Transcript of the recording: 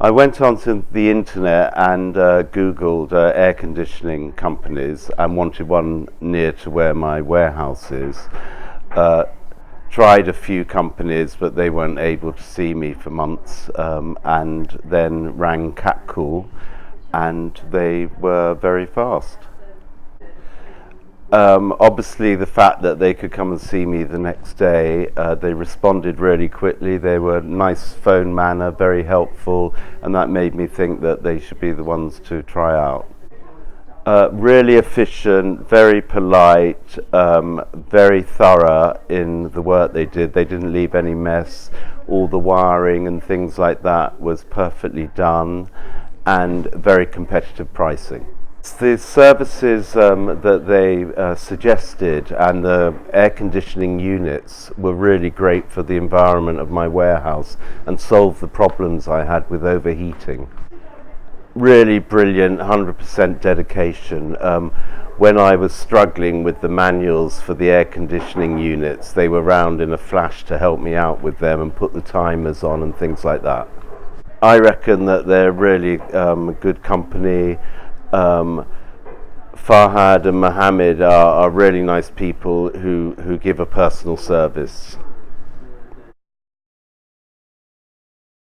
I went onto the internet and Googled air conditioning companies and wanted one near to where my warehouse is. Uh, Tried a few companies, but they weren't able to see me for months, and then rang Capcool, and they were very fast. Obviously, the fact that they could come and see me the next day, they responded really quickly. They were nice phone manner, very helpful, and that made me think that they should be the ones to try out. Really efficient, very polite, very thorough in the work they did. They didn't leave any mess. All the wiring and things like that was perfectly done, and very competitive pricing. The services that they suggested and the air conditioning units were really great for the environment of my warehouse and solved the problems I had with overheating. Really brilliant, 100% dedication. When I was struggling with the manuals for the air conditioning units, they were round in a flash to help me out with them and put the timers on and things like that. I reckon that they're really a good company. Farhad and Mohammed are really nice people who give a personal service.